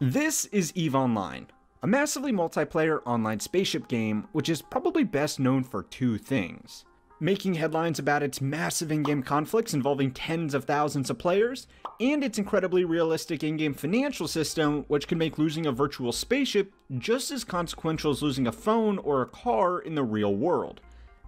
This is EVE Online, a massively multiplayer online spaceship game which is probably best known for two things: making headlines about its massive in-game conflicts involving tens of thousands of players, and its incredibly realistic in-game financial system which can make losing a virtual spaceship just as consequential as losing a phone or a car in the real world.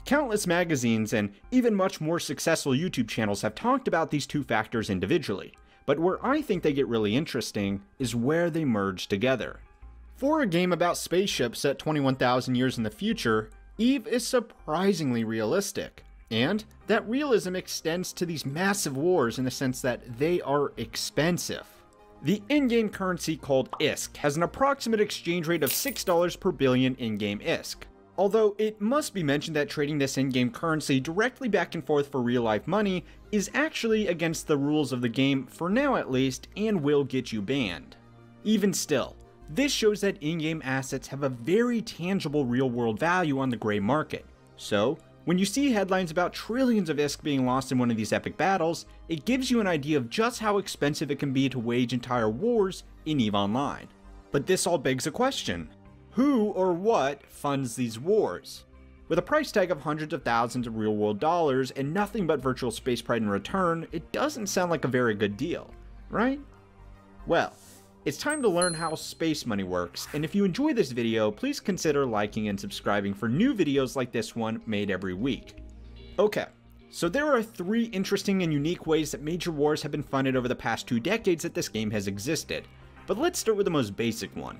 Countless magazines and even much more successful YouTube channels have talked about these two factors individually, but where I think they get really interesting is where they merge together. For a game about spaceships set 21,000 years in the future, EVE is surprisingly realistic, and that realism extends to these massive wars in the sense that they are expensive. The in-game currency called ISK has an approximate exchange rate of $6 per billion in-game ISK. Although it must be mentioned that trading this in-game currency directly back and forth for real-life money is actually against the rules of the game, for now at least, and will get you banned. Even still, this shows that in-game assets have a very tangible real-world value on the gray market. So, when you see headlines about trillions of ISK being lost in one of these epic battles, it gives you an idea of just how expensive it can be to wage entire wars in EVE Online. But this all begs a question: who or what funds these wars? With a price tag of hundreds of thousands of real-world dollars and nothing but virtual space pride in return, it doesn't sound like a very good deal, right? Well, it's time to learn how space money works, and if you enjoy this video, please consider liking and subscribing for new videos like this one made every week. Okay, so there are three interesting and unique ways that major wars have been funded over the past 2 decades that this game has existed, but let's start with the most basic one.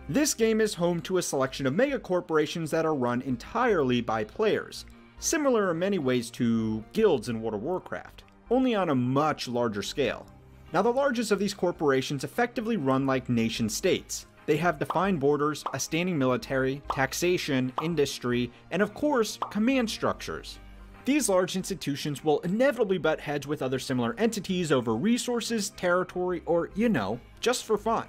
This game is home to a selection of mega corporations that are run entirely by players, similar in many ways to guilds in World of Warcraft, only on a much larger scale. Now, the largest of these corporations effectively run like nation states. They have defined borders, a standing military, taxation, industry, and of course, command structures. These large institutions will inevitably butt heads with other similar entities over resources, territory, or, just for fun.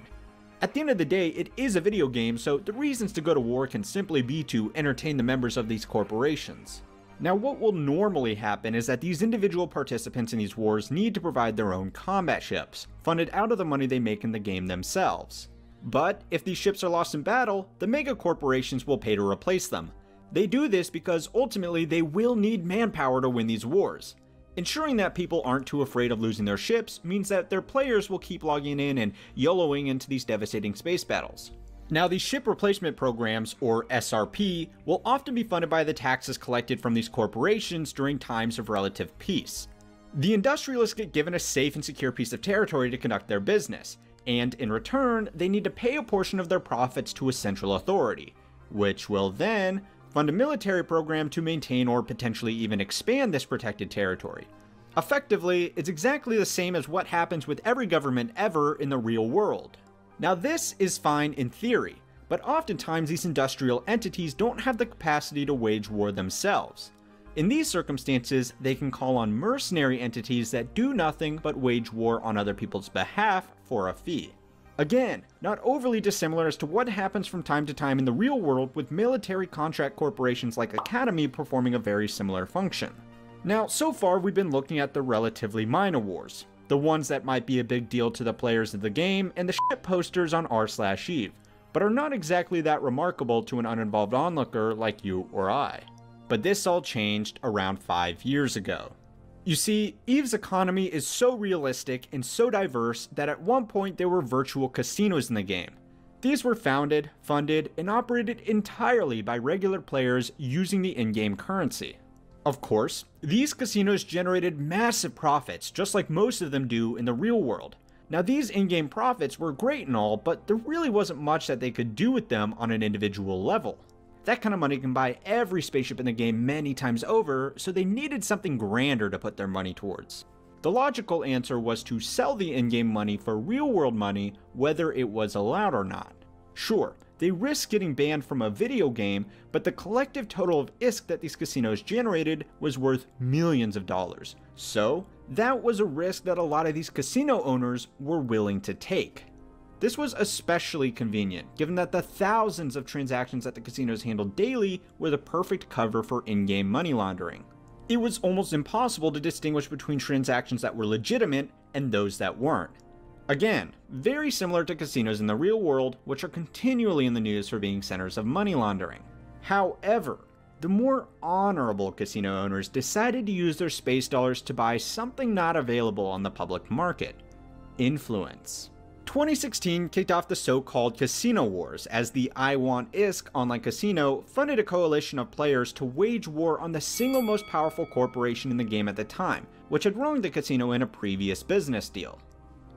At the end of the day, it is a video game, so the reasons to go to war can simply be to entertain the members of these corporations. Now, what will normally happen is that these individual participants in these wars need to provide their own combat ships, funded out of the money they make in the game themselves. But if these ships are lost in battle, the mega corporations will pay to replace them. They do this because ultimately they will need manpower to win these wars. Ensuring that people aren't too afraid of losing their ships means that their players will keep logging in and YOLOing into these devastating space battles. Now, these ship replacement programs, or SRP, will often be funded by the taxes collected from these corporations during times of relative peace. The industrialists get given a safe and secure piece of territory to conduct their business, and in return, they need to pay a portion of their profits to a central authority, which will then fund a military program to maintain or potentially even expand this protected territory. Effectively, it's exactly the same as what happens with every government ever in the real world. Now, this is fine in theory, but oftentimes these industrial entities don't have the capacity to wage war themselves. In these circumstances, they can call on mercenary entities that do nothing but wage war on other people's behalf for a fee. Again, not overly dissimilar as to what happens from time to time in the real world, with military contract corporations like Academy performing a very similar function. Now, so far we've been looking at the relatively minor wars, the ones that might be a big deal to the players of the game and the shit posters on r/EVE, but are not exactly that remarkable to an uninvolved onlooker like you or I. But this all changed around 5 years ago. You see, EVE's economy is so realistic and so diverse that at one point there were virtual casinos in the game. These were founded, funded, and operated entirely by regular players using the in-game currency. Of course, these casinos generated massive profits, just like most of them do in the real world. Now, these in-game profits were great and all, but there really wasn't much that they could do with them on an individual level. That kind of money can buy every spaceship in the game many times over, so they needed something grander to put their money towards. The logical answer was to sell the in-game money for real-world money, whether it was allowed or not. Sure, they risked getting banned from a video game, but the collective total of ISK that these casinos generated was worth millions of dollars. So, that was a risk that a lot of these casino owners were willing to take. This was especially convenient, given that the thousands of transactions that the casinos handled daily were the perfect cover for in-game money laundering. It was almost impossible to distinguish between transactions that were legitimate and those that weren't. Again, very similar to casinos in the real world, which are continually in the news for being centers of money laundering. However, the more honorable casino owners decided to use their space dollars to buy something not available on the public market: influence. 2016 kicked off the so-called casino wars, as the I Want ISK online casino funded a coalition of players to wage war on the single most powerful corporation in the game at the time, which had wronged the casino in a previous business deal.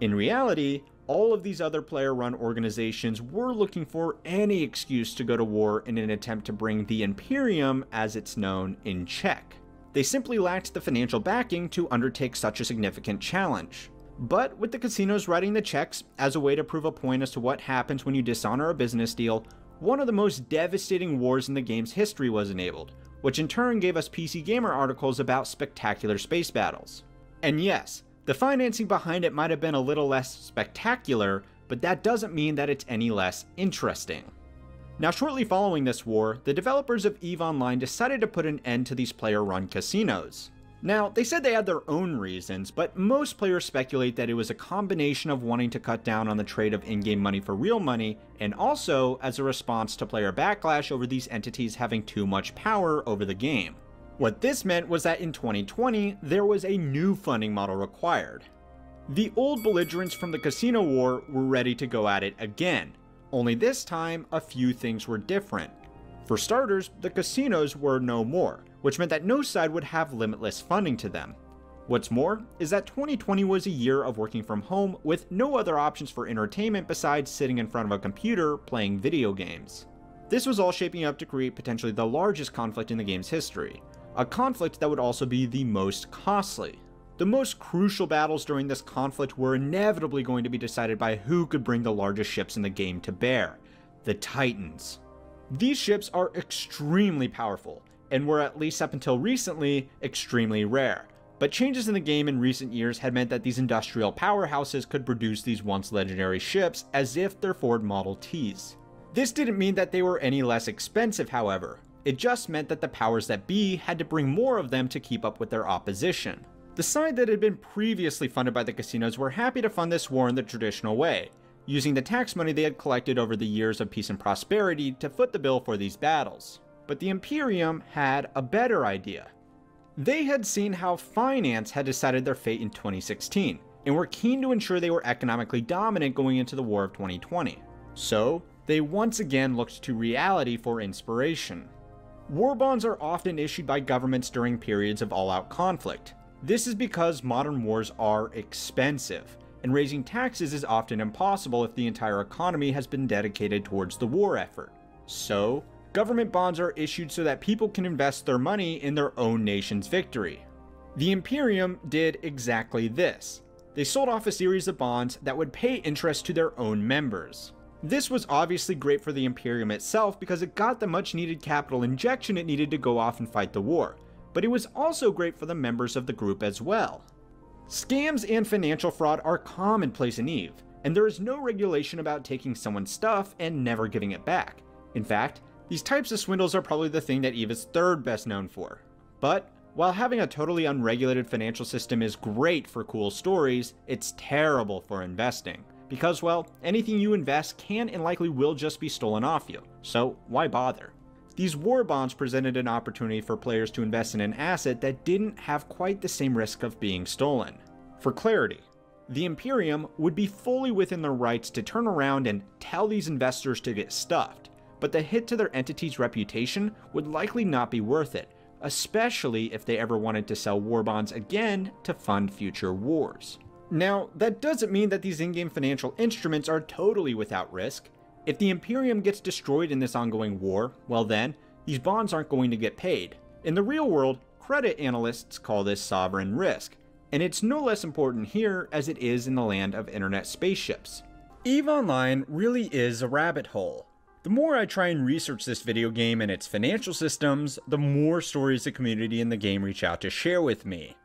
In reality, all of these other player-run organizations were looking for any excuse to go to war in an attempt to bring the Imperium, as it's known, in check. They simply lacked the financial backing to undertake such a significant challenge. But with the casinos writing the checks as a way to prove a point as to what happens when you dishonor a business deal, one of the most devastating wars in the game's history was enabled, which in turn gave us PC Gamer articles about spectacular space battles. And yes, the financing behind it might have been a little less spectacular, but that doesn't mean that it's any less interesting. Now, shortly following this war, the developers of EVE Online decided to put an end to these player-run casinos. Now, they said they had their own reasons, but most players speculate that it was a combination of wanting to cut down on the trade of in-game money for real money, and also as a response to player backlash over these entities having too much power over the game. What this meant was that in 2020, there was a new funding model required. The old belligerents from the casino war were ready to go at it again, only this time a few things were different. For starters, the casinos were no more, which meant that no side would have limitless funding to them. What's more is that 2020 was a year of working from home with no other options for entertainment besides sitting in front of a computer playing video games. This was all shaping up to create potentially the largest conflict in the game's history, a conflict that would also be the most costly. The most crucial battles during this conflict were inevitably going to be decided by who could bring the largest ships in the game to bear: the Titans. These ships are extremely powerful, and were, at least up until recently, extremely rare. But changes in the game in recent years had meant that these industrial powerhouses could produce these once legendary ships as if they're Ford Model Ts. This didn't mean that they were any less expensive, however. It just meant that the powers that be had to bring more of them to keep up with their opposition. The side that had been previously funded by the casinos were happy to fund this war in the traditional way, using the tax money they had collected over the years of peace and prosperity to foot the bill for these battles. But the Imperium had a better idea. They had seen how finance had decided their fate in 2016, and were keen to ensure they were economically dominant going into the war of 2020. So, they once again looked to reality for inspiration. War bonds are often issued by governments during periods of all-out conflict. This is because modern wars are expensive, and raising taxes is often impossible if the entire economy has been dedicated towards the war effort. So, government bonds are issued so that people can invest their money in their own nation's victory. The Imperium did exactly this. They sold off a series of bonds that would pay interest to their own members. This was obviously great for the Imperium itself because it got the much needed capital injection it needed to go off and fight the war, but it was also great for the members of the group as well. Scams and financial fraud are commonplace in EVE, and there is no regulation about taking someone's stuff and never giving it back. In fact, these types of swindles are probably the thing that EVE is third best known for. But while having a totally unregulated financial system is great for cool stories, it's terrible for investing. Because, well, anything you invest can and likely will just be stolen off you, so why bother? These war bonds presented an opportunity for players to invest in an asset that didn't have quite the same risk of being stolen. For clarity, the Imperium would be fully within their rights to turn around and tell these investors to get stuffed, but the hit to their entity's reputation would likely not be worth it, especially if they ever wanted to sell war bonds again to fund future wars. Now, that doesn't mean that these in-game financial instruments are totally without risk. If the Imperium gets destroyed in this ongoing war, well then, these bonds aren't going to get paid. In the real world, credit analysts call this sovereign risk, and it's no less important here as it is in the land of internet spaceships. EVE Online really is a rabbit hole. The more I try and research this video game and its financial systems, the more stories the community in the game reach out to share with me.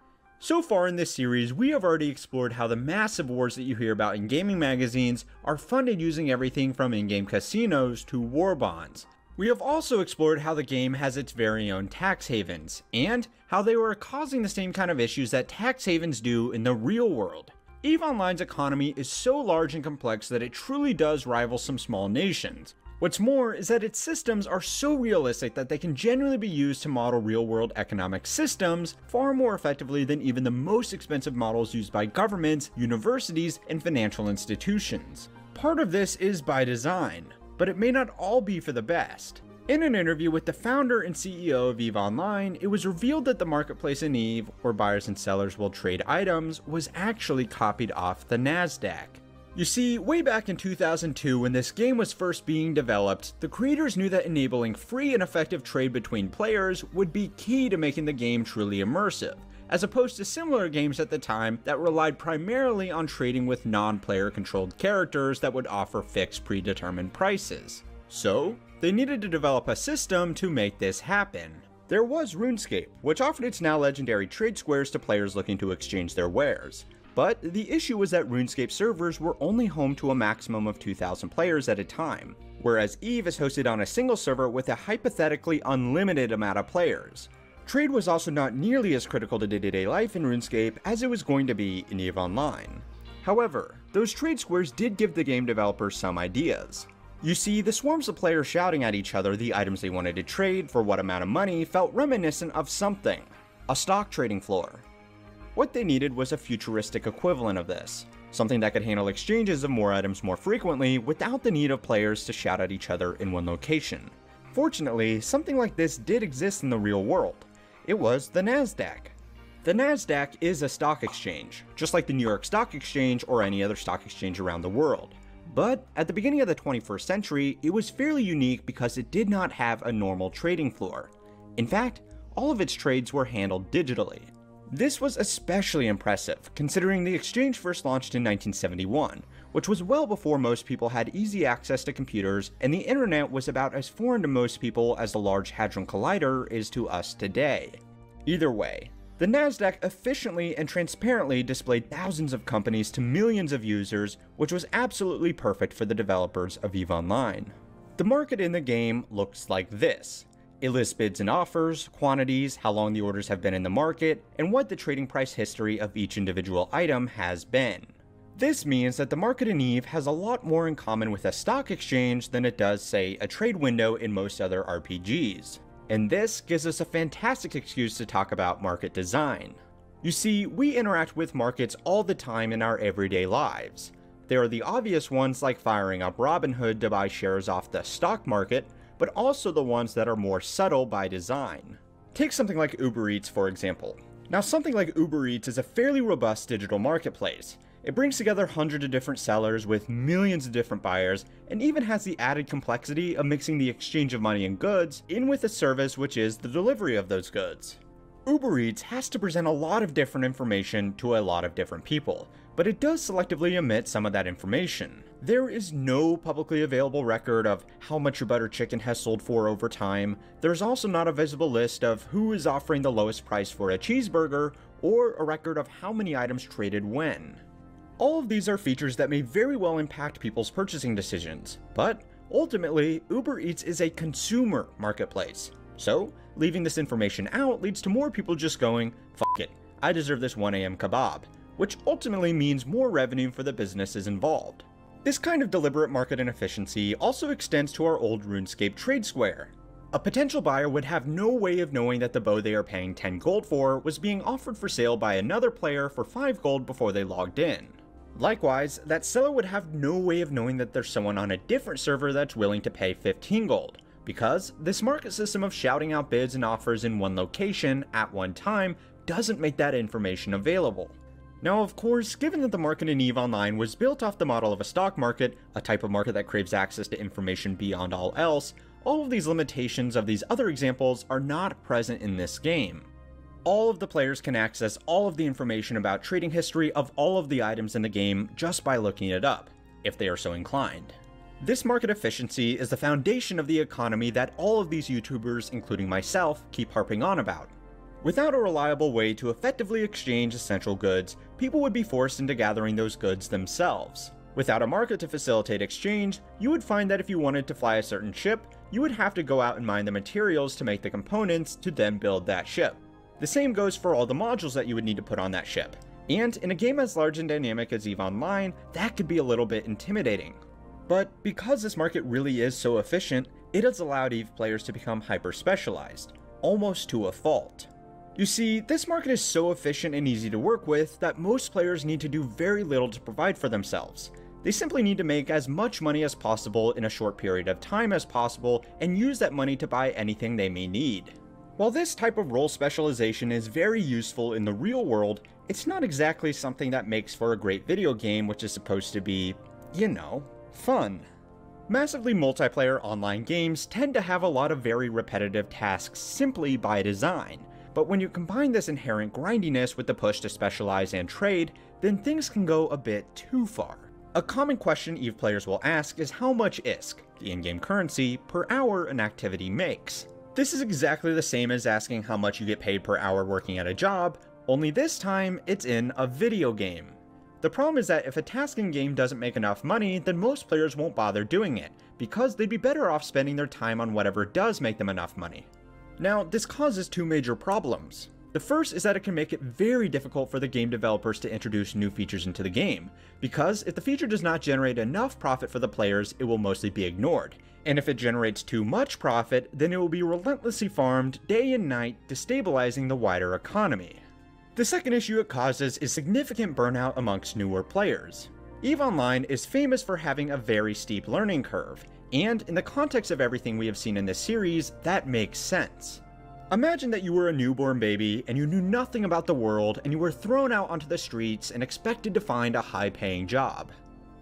So far in this series, we have already explored how the massive wars that you hear about in gaming magazines are funded using everything from in-game casinos to war bonds. We have also explored how the game has its very own tax havens, and how they are causing the same kind of issues that tax havens do in the real world. EVE Online's economy is so large and complex that it truly does rival some small nations. What's more is that its systems are so realistic that they can genuinely be used to model real-world economic systems far more effectively than even the most expensive models used by governments, universities, and financial institutions. Part of this is by design, but it may not all be for the best. In an interview with the founder and CEO of EVE Online, it was revealed that the marketplace in EVE, where buyers and sellers will trade items, was actually copied off the NASDAQ. You see, way back in 2002 when this game was first being developed, the creators knew that enabling free and effective trade between players would be key to making the game truly immersive, as opposed to similar games at the time that relied primarily on trading with non-player controlled characters that would offer fixed predetermined prices. So, they needed to develop a system to make this happen. There was RuneScape, which offered its now legendary trade squares to players looking to exchange their wares. But the issue was that RuneScape servers were only home to a maximum of 2,000 players at a time, whereas EVE is hosted on a single server with a hypothetically unlimited amount of players. Trade was also not nearly as critical to day-to-day life in RuneScape as it was going to be in EVE Online. However, those trade squares did give the game developers some ideas. You see, the swarms of players shouting at each other the items they wanted to trade for what amount of money felt reminiscent of something: a stock trading floor. What they needed was a futuristic equivalent of this, something that could handle exchanges of more items more frequently without the need of players to shout at each other in one location. Fortunately, something like this did exist in the real world. It was the NASDAQ. The NASDAQ is a stock exchange, just like the New York Stock Exchange or any other stock exchange around the world. But at the beginning of the 21st century, it was fairly unique because it did not have a normal trading floor. In fact, all of its trades were handled digitally. This was especially impressive, considering the exchange first launched in 1971, which was well before most people had easy access to computers, and the internet was about as foreign to most people as the Large Hadron Collider is to us today. Either way, the NASDAQ efficiently and transparently displayed thousands of companies to millions of users, which was absolutely perfect for the developers of EVE Online. The market in the game looks like this. It lists bids and offers, quantities, how long the orders have been in the market, and what the trading price history of each individual item has been. This means that the market in EVE has a lot more in common with a stock exchange than it does, say, a trade window in most other RPGs. And this gives us a fantastic excuse to talk about market design. You see, we interact with markets all the time in our everyday lives. There are the obvious ones like firing up Robinhood to buy shares off the stock market, but also the ones that are more subtle by design. Take something like Uber Eats, for example. Now, something like Uber Eats is a fairly robust digital marketplace. It brings together hundreds of different sellers with millions of different buyers, and even has the added complexity of mixing the exchange of money and goods in with a service which is the delivery of those goods. Uber Eats has to present a lot of different information to a lot of different people, but it does selectively omit some of that information. There is no publicly available record of how much your butter chicken has sold for over time. There's also not a visible list of who is offering the lowest price for a cheeseburger, or a record of how many items traded when. All of these are features that may very well impact people's purchasing decisions, but ultimately, Uber Eats is a consumer marketplace. So, leaving this information out leads to more people just going, "Fuck it, I deserve this 1 AM kebab," which ultimately means more revenue for the businesses involved. This kind of deliberate market inefficiency also extends to our old RuneScape trade square. A potential buyer would have no way of knowing that the bow they are paying 10 gold for was being offered for sale by another player for 5 gold before they logged in. Likewise, that seller would have no way of knowing that there's someone on a different server that's willing to pay 15 gold, because this market system of shouting out bids and offers in one location at one time doesn't make that information available. Now, of course, given that the market in EVE Online was built off the model of a stock market, a type of market that craves access to information beyond all else, all of these limitations of these other examples are not present in this game. All of the players can access all of the information about trading history of all of the items in the game just by looking it up, if they are so inclined. This market efficiency is the foundation of the economy that all of these YouTubers, including myself, keep harping on about. Without a reliable way to effectively exchange essential goods, people would be forced into gathering those goods themselves. Without a market to facilitate exchange, you would find that if you wanted to fly a certain ship, you would have to go out and mine the materials to make the components to then build that ship. The same goes for all the modules that you would need to put on that ship. And in a game as large and dynamic as EVE Online, that could be a little bit intimidating. But because this market really is so efficient, it has allowed EVE players to become hyper-specialized, almost to a fault. You see, this market is so efficient and easy to work with that most players need to do very little to provide for themselves. They simply need to make as much money as possible in a short period of time as possible and use that money to buy anything they may need. While this type of role specialization is very useful in the real world, it's not exactly something that makes for a great video game which is supposed to be, you know, fun. Massively multiplayer online games tend to have a lot of very repetitive tasks simply by design, but when you combine this inherent grindiness with the push to specialize and trade, then things can go a bit too far. A common question EVE players will ask is how much ISK, the in-game currency, per hour an activity makes. This is exactly the same as asking how much you get paid per hour working at a job, only this time it's in a video game. The problem is that if a task in-game doesn't make enough money, then most players won't bother doing it, because they'd be better off spending their time on whatever does make them enough money. Now, this causes two major problems. The first is that it can make it very difficult for the game developers to introduce new features into the game, because if the feature does not generate enough profit for the players, it will mostly be ignored. And if it generates too much profit, then it will be relentlessly farmed day and night, destabilizing the wider economy. The second issue it causes is significant burnout amongst newer players. EVE Online is famous for having a very steep learning curve, and in the context of everything we have seen in this series, that makes sense. Imagine that you were a newborn baby and you knew nothing about the world and you were thrown out onto the streets and expected to find a high-paying job.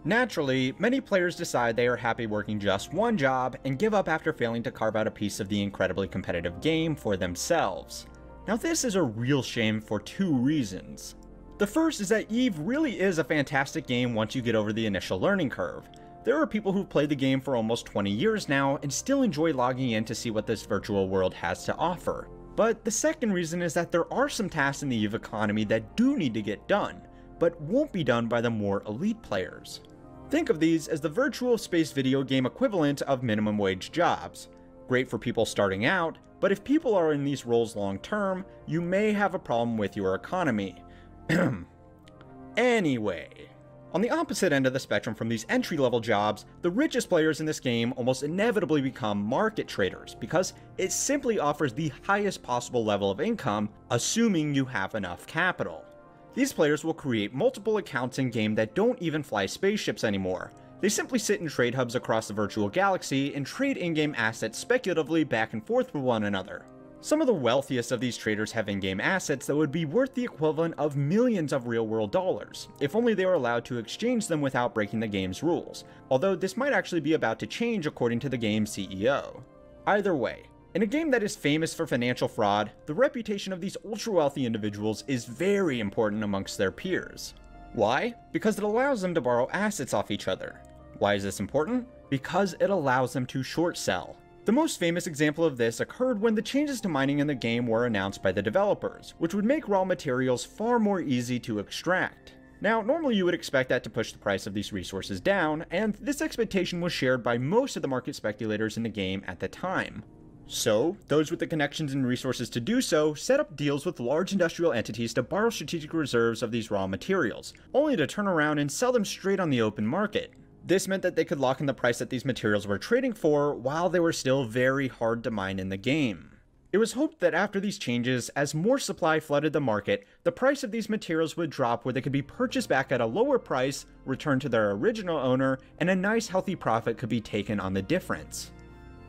Naturally, many players decide they are happy working just one job and give up after failing to carve out a piece of the incredibly competitive game for themselves. Now this is a real shame for two reasons. The first is that EVE really is a fantastic game once you get over the initial learning curve. There are people who've played the game for almost 20 years now and still enjoy logging in to see what this virtual world has to offer. But the second reason is that there are some tasks in the EVE economy that do need to get done, but won't be done by the more elite players. Think of these as the virtual space video game equivalent of minimum wage jobs. Great for people starting out, but if people are in these roles long term, you may have a problem with your economy. Anyway. On the opposite end of the spectrum from these entry-level jobs, the richest players in this game almost inevitably become market traders because it simply offers the highest possible level of income, assuming you have enough capital. These players will create multiple accounts in-game that don't even fly spaceships anymore. They simply sit in trade hubs across the virtual galaxy and trade in-game assets speculatively back and forth with one another. Some of the wealthiest of these traders have in-game assets that would be worth the equivalent of millions of real-world dollars, if only they were allowed to exchange them without breaking the game's rules, although this might actually be about to change according to the game's CEO. Either way, in a game that is famous for financial fraud, the reputation of these ultra-wealthy individuals is very important amongst their peers. Why? Because it allows them to borrow assets off each other. Why is this important? Because it allows them to short sell. The most famous example of this occurred when the changes to mining in the game were announced by the developers, which would make raw materials far more easy to extract. Now, normally you would expect that to push the price of these resources down, and this expectation was shared by most of the market speculators in the game at the time. So, those with the connections and resources to do so set up deals with large industrial entities to borrow strategic reserves of these raw materials, only to turn around and sell them straight on the open market. This meant that they could lock in the price that these materials were trading for while they were still very hard to mine in the game. It was hoped that after these changes, as more supply flooded the market, the price of these materials would drop where they could be purchased back at a lower price, returned to their original owner, and a nice healthy profit could be taken on the difference.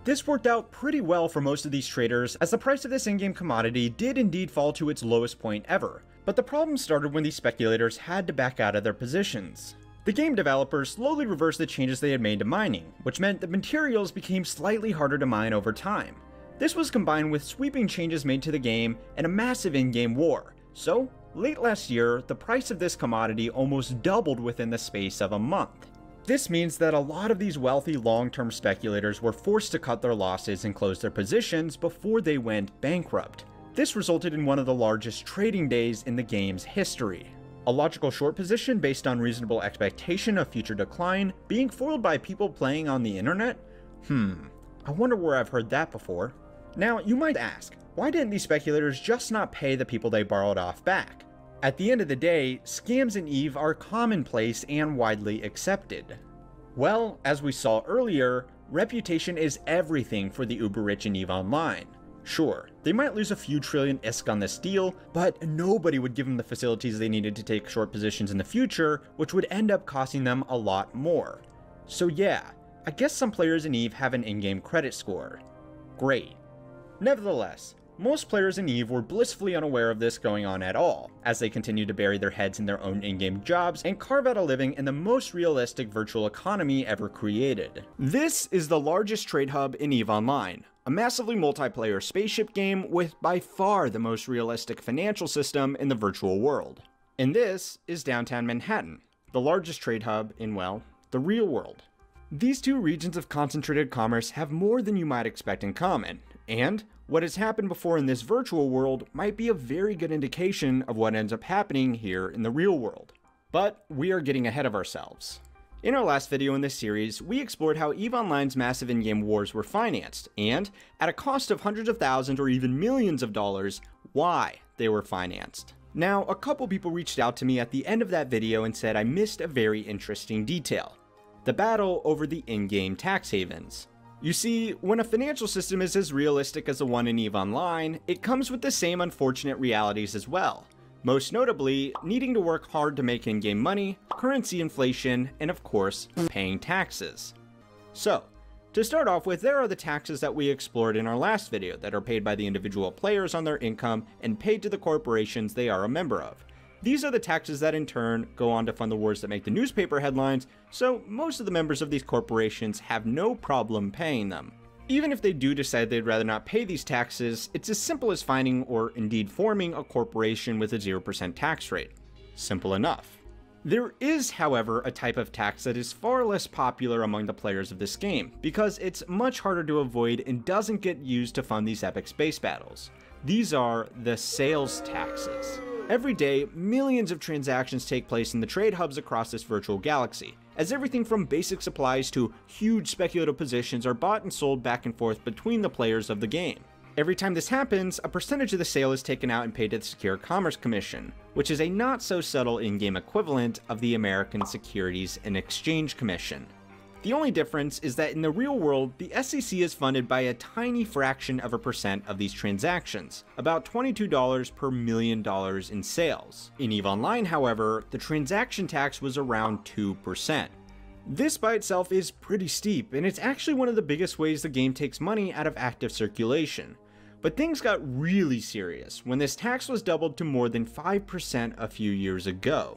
This worked out pretty well for most of these traders, as the price of this in-game commodity did indeed fall to its lowest point ever, but the problem started when these speculators had to back out of their positions. The game developers slowly reversed the changes they had made to mining, which meant that materials became slightly harder to mine over time. This was combined with sweeping changes made to the game and a massive in-game war, so late last year, the price of this commodity almost doubled within the space of a month. This means that a lot of these wealthy long-term speculators were forced to cut their losses and close their positions before they went bankrupt. This resulted in one of the largest trading days in the game's history. A logical short position based on reasonable expectation of future decline being foiled by people playing on the internet? I wonder where I've heard that before. Now, you might ask, why didn't these speculators just not pay the people they borrowed off back? At the end of the day, scams in EVE are commonplace and widely accepted. Well, as we saw earlier, reputation is everything for the uber-rich in EVE Online. Sure, they might lose a few trillion ISK on this deal, but nobody would give them the facilities they needed to take short positions in the future, which would end up costing them a lot more. So yeah, I guess some players in EVE have an in-game credit score. Great. Nevertheless, most players in EVE were blissfully unaware of this going on at all, as they continued to bury their heads in their own in-game jobs and carve out a living in the most realistic virtual economy ever created. This is the largest trade hub in EVE Online, a massively multiplayer spaceship game with by far the most realistic financial system in the virtual world. And this is downtown Manhattan, the largest trade hub in, well, the real world. These two regions of concentrated commerce have more than you might expect in common, and what has happened before in this virtual world might be a very good indication of what ends up happening here in the real world. But we are getting ahead of ourselves. In our last video in this series, we explored how EVE Online's massive in-game wars were financed, and, at a cost of hundreds of thousands or even millions of dollars, why they were financed. Now, a couple people reached out to me at the end of that video and said I missed a very interesting detail: the battle over the in-game tax havens. You see, when a financial system is as realistic as the one in EVE Online, it comes with the same unfortunate realities as well. Most notably, needing to work hard to make in-game money, currency inflation, and of course, paying taxes. So, to start off with, there are the taxes that we explored in our last video that are paid by the individual players on their income and paid to the corporations they are a member of. These are the taxes that in turn go on to fund the wars that make the newspaper headlines, so most of the members of these corporations have no problem paying them. Even if they do decide they'd rather not pay these taxes, it's as simple as finding or indeed forming a corporation with a 0% tax rate. Simple enough. There is, however, a type of tax that is far less popular among the players of this game, because it's much harder to avoid and doesn't get used to fund these epic space battles. These are the sales taxes. Every day, millions of transactions take place in the trade hubs across this virtual galaxy, as everything from basic supplies to huge speculative positions are bought and sold back and forth between the players of the game. Every time this happens, a percentage of the sale is taken out and paid to the Secure Commerce Commission, which is a not-so-subtle in-game equivalent of the American Securities and Exchange Commission. The only difference is that in the real world, the SEC is funded by a tiny fraction of a percent of these transactions, about $22 per $1 million in sales. In EVE Online, however, the transaction tax was around 2%. This by itself is pretty steep, and it's actually one of the biggest ways the game takes money out of active circulation. But things got really serious when this tax was doubled to more than 5% a few years ago.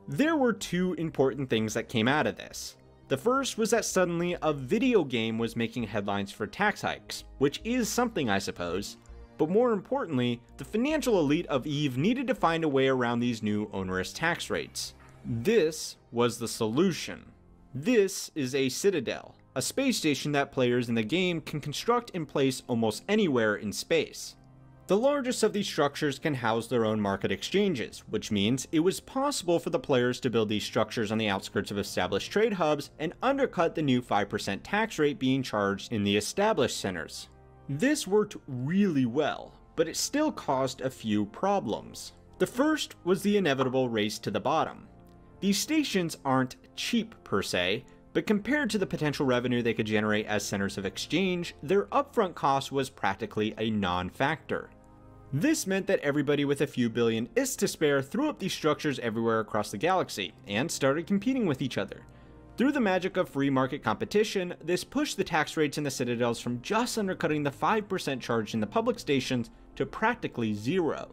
There were two important things that came out of this. The first was that suddenly a video game was making headlines for tax hikes, which is something I suppose, but more importantly, the financial elite of EVE needed to find a way around these new onerous tax rates. This was the solution. This is a Citadel, a space station that players in the game can construct and place almost anywhere in space. The largest of these structures can house their own market exchanges, which means it was possible for the players to build these structures on the outskirts of established trade hubs and undercut the new 5% tax rate being charged in the established centers. This worked really well, but it still caused a few problems. The first was the inevitable race to the bottom. These stations aren't cheap per se, but compared to the potential revenue they could generate as centers of exchange, their upfront cost was practically a non-factor. This meant that everybody with a few billion ISK to spare threw up these structures everywhere across the galaxy, and started competing with each other. Through the magic of free market competition, this pushed the tax rates in the Citadels from just undercutting the 5% charged in the public stations to practically zero.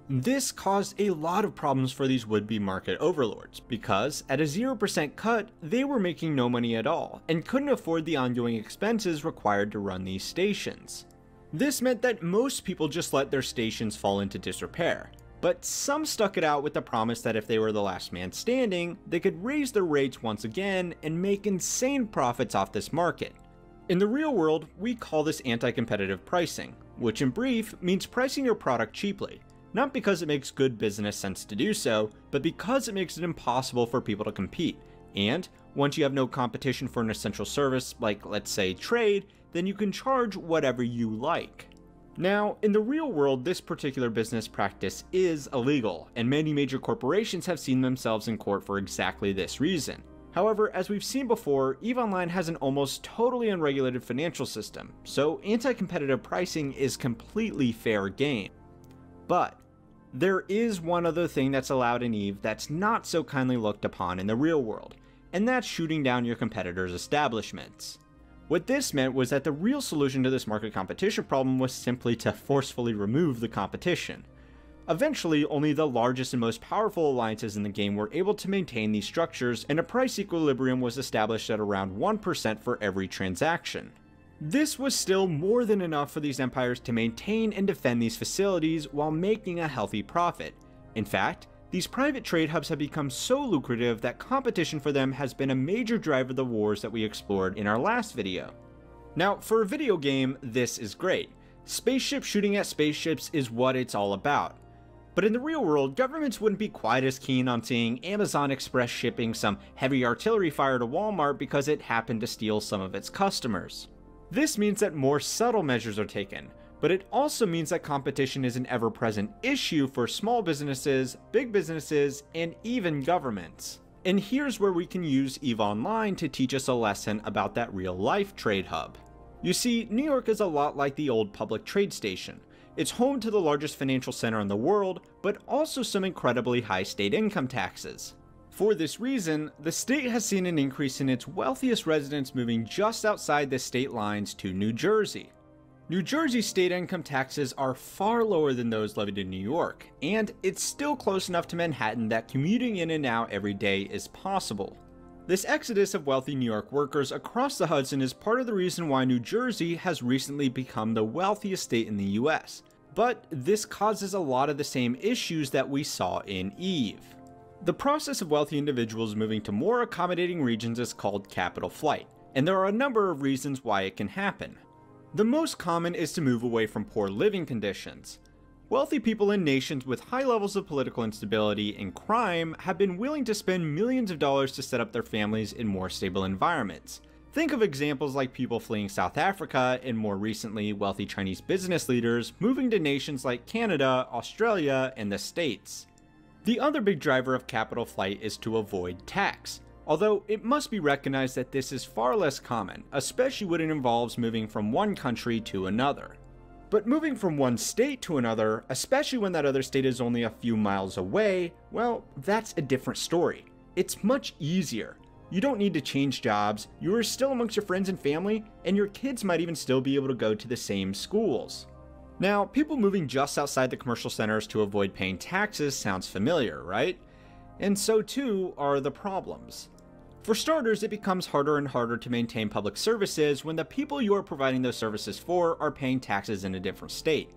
This caused a lot of problems for these would-be market overlords, because at a 0% cut, they were making no money at all, and couldn't afford the ongoing expenses required to run these stations. This meant that most people just let their stations fall into disrepair, but some stuck it out with the promise that if they were the last man standing, they could raise their rates once again and make insane profits off this market. In the real world, we call this anti-competitive pricing, which in brief means pricing your product cheaply, not because it makes good business sense to do so, but because it makes it impossible for people to compete, and once you have no competition for an essential service like, let's say, trade, then you can charge whatever you like. Now, in the real world, this particular business practice is illegal, and many major corporations have seen themselves in court for exactly this reason. However, as we've seen before, EVE Online has an almost totally unregulated financial system, so anti-competitive pricing is completely fair game. But there is one other thing that's allowed in EVE that's not so kindly looked upon in the real world, and that's shooting down your competitors' establishments. What this meant was that the real solution to this market competition problem was simply to forcefully remove the competition. Eventually, only the largest and most powerful alliances in the game were able to maintain these structures, and a price equilibrium was established at around 1% for every transaction. This was still more than enough for these empires to maintain and defend these facilities while making a healthy profit. In fact, these private trade hubs have become so lucrative that competition for them has been a major driver of the wars that we explored in our last video. Now, for a video game, this is great. Spaceship shooting at spaceships is what it's all about. But in the real world, governments wouldn't be quite as keen on seeing Amazon Express shipping some heavy artillery fire to Walmart because it happened to steal some of its customers. This means that more subtle measures are taken, but it also means that competition is an ever-present issue for small businesses, big businesses, and even governments. And here's where we can use EVE Online to teach us a lesson about that real-life trade hub. You see, New York is a lot like the old public trade station. It's home to the largest financial center in the world, but also some incredibly high state income taxes. For this reason, the state has seen an increase in its wealthiest residents moving just outside the state lines to New Jersey. New Jersey's state income taxes are far lower than those levied in New York, and it's still close enough to Manhattan that commuting in and out every day is possible. This exodus of wealthy New York workers across the Hudson is part of the reason why New Jersey has recently become the wealthiest state in the US, but this causes a lot of the same issues that we saw in EVE. The process of wealthy individuals moving to more accommodating regions is called capital flight, and there are a number of reasons why it can happen. The most common is to move away from poor living conditions. Wealthy people in nations with high levels of political instability and crime have been willing to spend millions of dollars to set up their families in more stable environments. Think of examples like people fleeing South Africa, and more recently, wealthy Chinese business leaders moving to nations like Canada, Australia, and the States. The other big driver of capital flight is to avoid tax. Although it must be recognized that this is far less common, especially when it involves moving from one country to another. But moving from one state to another, especially when that other state is only a few miles away, well, that's a different story. It's much easier. You don't need to change jobs, you are still amongst your friends and family, and your kids might even still be able to go to the same schools. Now, people moving just outside the commercial centers to avoid paying taxes sounds familiar, right? And so too are the problems. For starters, it becomes harder and harder to maintain public services when the people you are providing those services for are paying taxes in a different state.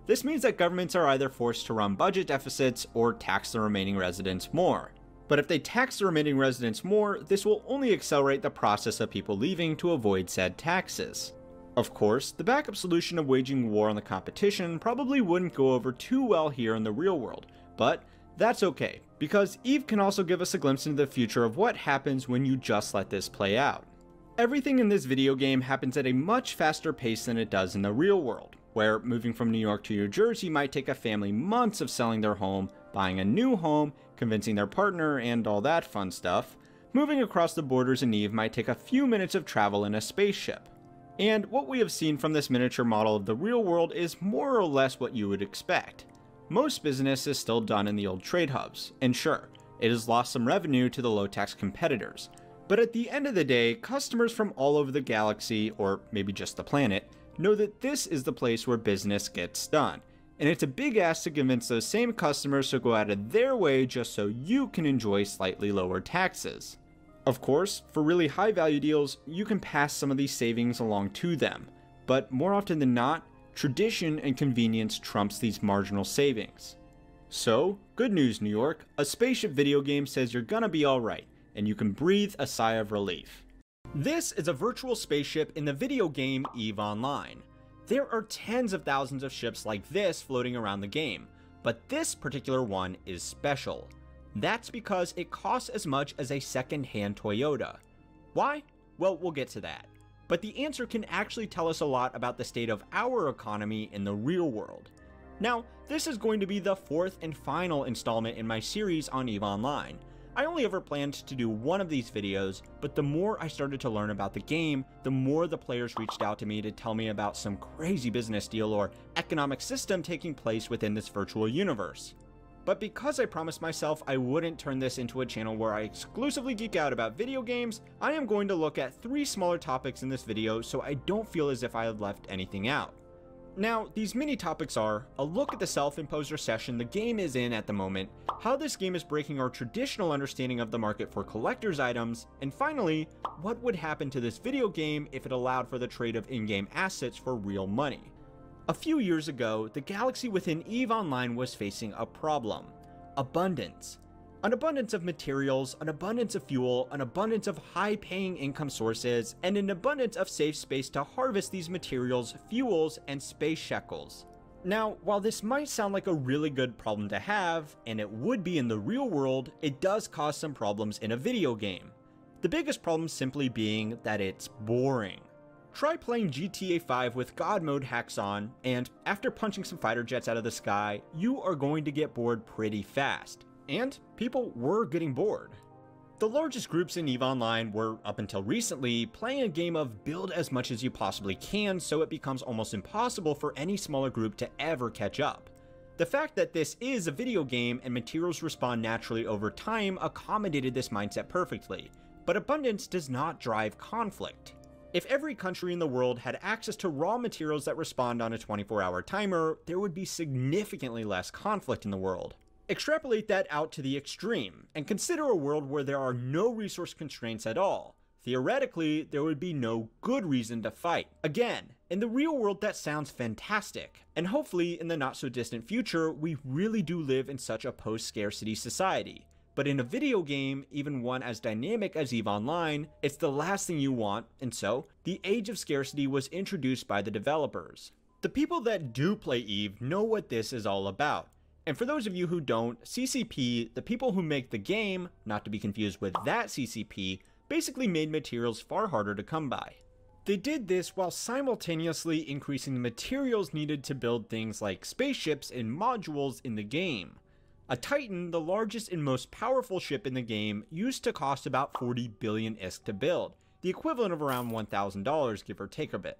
This means that governments are either forced to run budget deficits or tax the remaining residents more. But if they tax the remaining residents more, this will only accelerate the process of people leaving to avoid said taxes. Of course, the backup solution of waging war on the competition probably wouldn't go over too well here in the real world, but that's okay, because EVE can also give us a glimpse into the future of what happens when you just let this play out. Everything in this video game happens at a much faster pace than it does in the real world, where moving from New York to New Jersey might take a family months of selling their home, buying a new home, convincing their partner, and all that fun stuff. Moving across the borders in EVE might take a few minutes of travel in a spaceship. And what we have seen from this miniature model of the real world is more or less what you would expect. Most business is still done in the old trade hubs, and sure, it has lost some revenue to the low-tax competitors. But at the end of the day, customers from all over the galaxy, or maybe just the planet, know that this is the place where business gets done. And it's a big ask to convince those same customers to go out of their way just so you can enjoy slightly lower taxes. Of course, for really high value deals, you can pass some of these savings along to them. But more often than not, tradition and convenience trumps these marginal savings. So, good news New York, a spaceship video game says you're gonna be alright, and you can breathe a sigh of relief. This is a virtual spaceship in the video game EVE Online. There are tens of thousands of ships like this floating around the game, but this particular one is special. That's because it costs as much as a second-hand Toyota. Why? Well, we'll get to that. but the answer can actually tell us a lot about the state of our economy in the real world. Now, this is going to be the fourth and final installment in my series on EVE Online. I only ever planned to do one of these videos, but the more I started to learn about the game, the more the players reached out to me to tell me about some crazy business deal or economic system taking place within this virtual universe. But because I promised myself I wouldn't turn this into a channel where I exclusively geek out about video games, I am going to look at 3 smaller topics in this video so I don't feel as if I have left anything out. Now, these mini topics are a look at the self-imposed recession the game is in at the moment, how this game is breaking our traditional understanding of the market for collector's items, and finally, what would happen to this video game if it allowed for the trade of in-game assets for real money. A few years ago, the galaxy within EVE Online was facing a problem: abundance. An abundance of materials, an abundance of fuel, an abundance of high-paying income sources, and an abundance of safe space to harvest these materials, fuels, and space shekels. Now, while this might sound like a really good problem to have, and it would be in the real world, it does cause some problems in a video game. The biggest problem simply being that it's boring. Try playing GTA 5 with God mode hacks on, and after punching some fighter jets out of the sky, you are going to get bored pretty fast. And people were getting bored. The largest groups in EVE Online were, up until recently, playing a game of build as much as you possibly can so it becomes almost impossible for any smaller group to ever catch up. The fact that this is a video game and materials respawn naturally over time accommodated this mindset perfectly, but abundance does not drive conflict. If every country in the world had access to raw materials that respond on a 24-hour timer, there would be significantly less conflict in the world. Extrapolate that out to the extreme, and consider a world where there are no resource constraints at all. Theoretically, there would be no good reason to fight. Again, in the real world that sounds fantastic, and hopefully in the not so distant future, we really do live in such a post-scarcity society. But in a video game, even one as dynamic as EVE Online, it's the last thing you want, and so, the age of scarcity was introduced by the developers. The people that do play EVE know what this is all about. And for those of you who don't, CCP, the people who make the game, not to be confused with that CCP, basically made materials far harder to come by. They did this while simultaneously increasing the materials needed to build things like spaceships and modules in the game. A Titan, the largest and most powerful ship in the game, used to cost about 40 billion ISK to build, the equivalent of around $1,000 give or take a bit.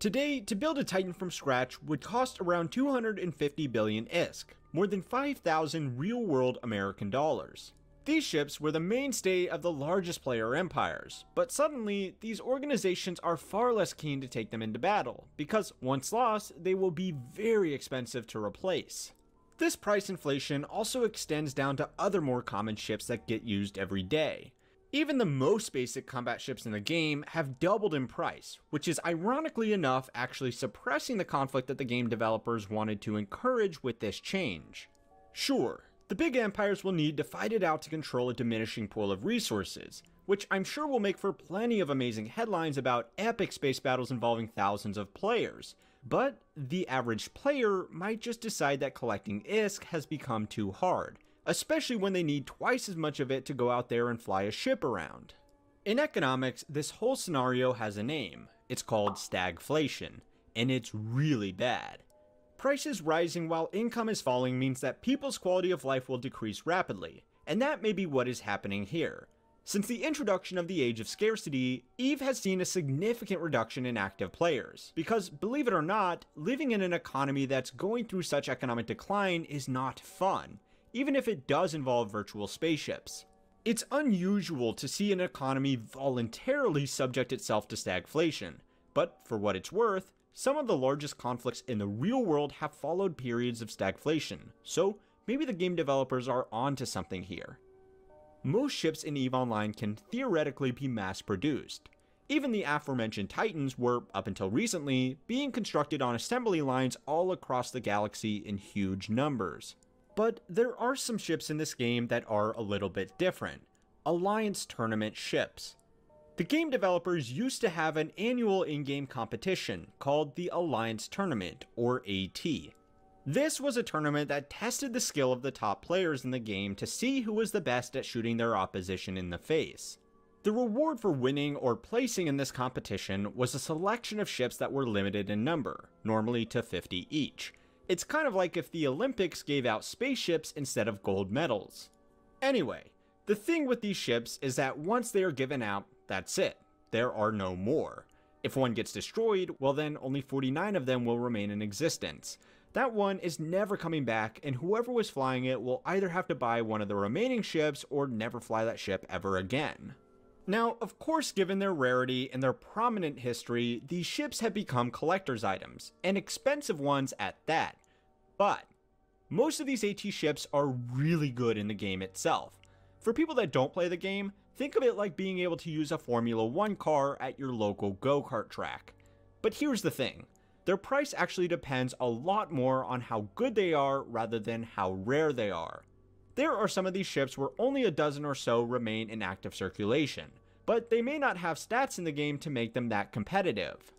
Today, to build a Titan from scratch would cost around 250 billion ISK, more than 5,000 real-world American dollars. These ships were the mainstay of the largest player empires, but suddenly, these organizations are far less keen to take them into battle, because once lost, they will be very expensive to replace. This price inflation also extends down to other more common ships that get used every day. Even the most basic combat ships in the game have doubled in price, which is ironically enough actually suppressing the conflict that the game developers wanted to encourage with this change. Sure, the big empires will need to fight it out to control a diminishing pool of resources, which I'm sure will make for plenty of amazing headlines about epic space battles involving thousands of players, but the average player might just decide that collecting ISK has become too hard, especially when they need twice as much of it to go out there and fly a ship around. In economics, this whole scenario has a name. It's called stagflation, and it's really bad. Prices rising while income is falling means that people's quality of life will decrease rapidly, and that may be what is happening here. Since the introduction of the age of scarcity, EVE has seen a significant reduction in active players, because believe it or not, living in an economy that's going through such economic decline is not fun, even if it does involve virtual spaceships. It's unusual to see an economy voluntarily subject itself to stagflation, but for what it's worth, some of the largest conflicts in the real world have followed periods of stagflation, so maybe the game developers are onto something here. Most ships in EVE Online can theoretically be mass-produced. Even the aforementioned Titans were, up until recently, being constructed on assembly lines all across the galaxy in huge numbers. But there are some ships in this game that are a little bit different. Alliance Tournament ships. The game developers used to have an annual in-game competition called the Alliance Tournament, or AT. This was a tournament that tested the skill of the top players in the game to see who was the best at shooting their opposition in the face. The reward for winning or placing in this competition was a selection of ships that were limited in number, normally to 50 each. It's kind of like if the Olympics gave out spaceships instead of gold medals. Anyway, the thing with these ships is that once they are given out, that's it. There are no more. If one gets destroyed, well then only 49 of them will remain in existence. That one is never coming back, and whoever was flying it will either have to buy one of the remaining ships or never fly that ship ever again. Now, of course, given their rarity and their prominent history, these ships have become collector's items, and expensive ones at that. But most of these AT ships are really good in the game itself. For people that don't play the game, think of it like being able to use a Formula 1 car at your local go-kart track. But here's the thing, their price actually depends a lot more on how good they are rather than how rare they are. There are some of these ships where only a dozen or so remain in active circulation, but they may not have stats in the game to make them that competitive.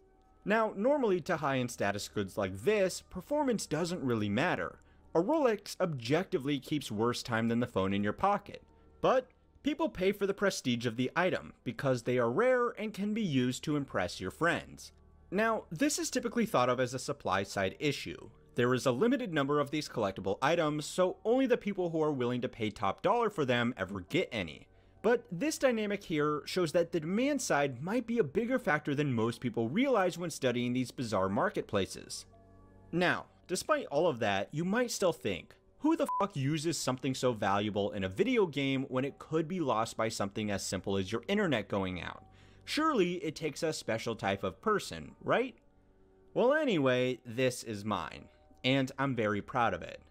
Now, normally to high-end status goods like this, performance doesn't really matter. A Rolex objectively keeps worse time than the phone in your pocket. But people pay for the prestige of the item because they are rare and can be used to impress your friends. Now, this is typically thought of as a supply-side issue. There is a limited number of these collectible items, so only the people who are willing to pay top dollar for them ever get any. But this dynamic here shows that the demand side might be a bigger factor than most people realize when studying these bizarre marketplaces. Now, despite all of that, you might still think, who the fuck uses something so valuable in a video game when it could be lost by something as simple as your internet going out? Surely it takes a special type of person, right? Well anyway, this is mine, and I'm very proud of it.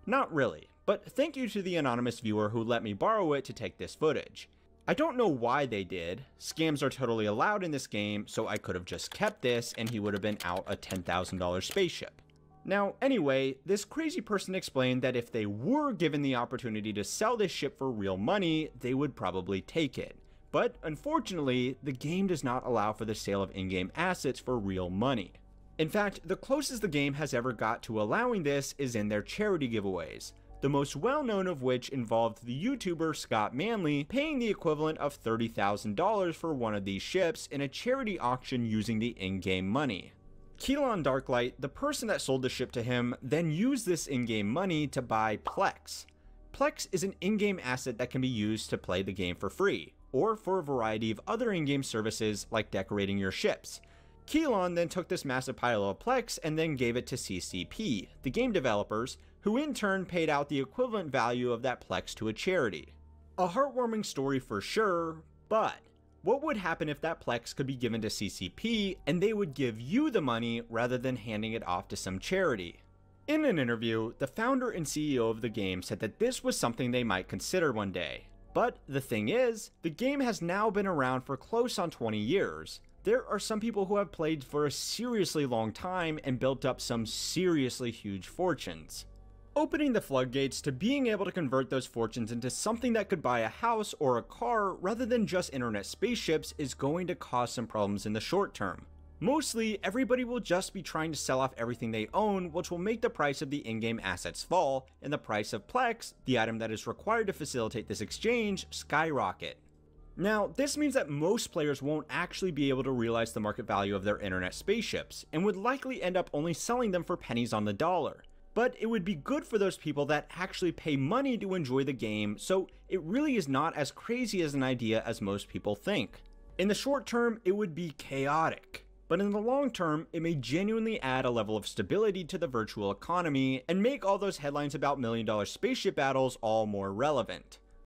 Not really, but thank you to the anonymous viewer who let me borrow it to take this footage. I don't know why they did. Scams are totally allowed in this game, so I could have just kept this and he would have been out a $10,000 spaceship. Now, anyway, this crazy person explained that if they were given the opportunity to sell this ship for real money, they would probably take it. But unfortunately, the game does not allow for the sale of in-game assets for real money. In fact, the closest the game has ever got to allowing this is in their charity giveaways, the most well-known of which involved the YouTuber Scott Manley paying the equivalent of $30,000 for one of these ships in a charity auction using the in-game money. Keelan Darklight, the person that sold the ship to him, then used this in-game money to buy Plex. Plex is an in-game asset that can be used to play the game for free, or for a variety of other in-game services like decorating your ships. Keelan then took this massive pile of Plex and then gave it to CCP, the game developers, who in turn paid out the equivalent value of that Plex to a charity. A heartwarming story for sure, but what would happen if that Plex could be given to CCP and they would give you the money rather than handing it off to some charity? In an interview, the founder and CEO of the game said that this was something they might consider one day. But the thing is, the game has now been around for close on 20 years. There are some people who have played for a seriously long time and built up some seriously huge fortunes. Opening the floodgates to being able to convert those fortunes into something that could buy a house or a car rather than just internet spaceships is going to cause some problems in the short term. Mostly, everybody will just be trying to sell off everything they own, which will make the price of the in-game assets fall, and the price of Plex, the item that is required to facilitate this exchange, skyrocket. Now, this means that most players won't actually be able to realize the market value of their internet spaceships, and would likely end up only selling them for pennies on the dollar. But it would be good for those people that actually pay money to enjoy the game, so it really is not as crazy as an idea as most people think. In the short term, it would be chaotic. But in the long term, it may genuinely add a level of stability to the virtual economy and make all those headlines about million-dollar spaceship battles all more relevant.